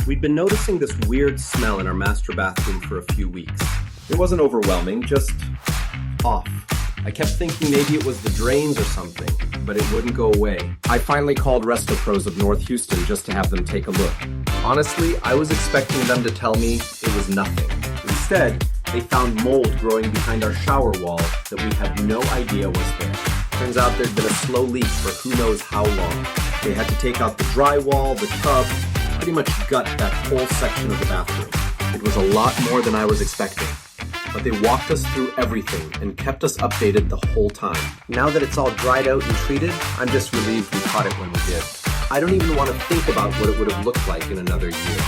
We'd been noticing this weird smell in our master bathroom for a few weeks. It wasn't overwhelming, just off. I kept thinking maybe it was the drains or something, but it wouldn't go away. I finally called RestoPros of North Houston just to have them take a look. Honestly, I was expecting them to tell me it was nothing. Instead, they found mold growing behind our shower wall that we had no idea was there. Turns out there'd been a slow leak for who knows how long. They had to take out the drywall, the tub, pretty much gut that whole section of the bathroom. It was a lot more than I was expecting. But they walked us through everything and kept us updated the whole time. Now that it's all dried out and treated, I'm just relieved we caught it when we did. I don't even want to think about what it would have looked like in another year.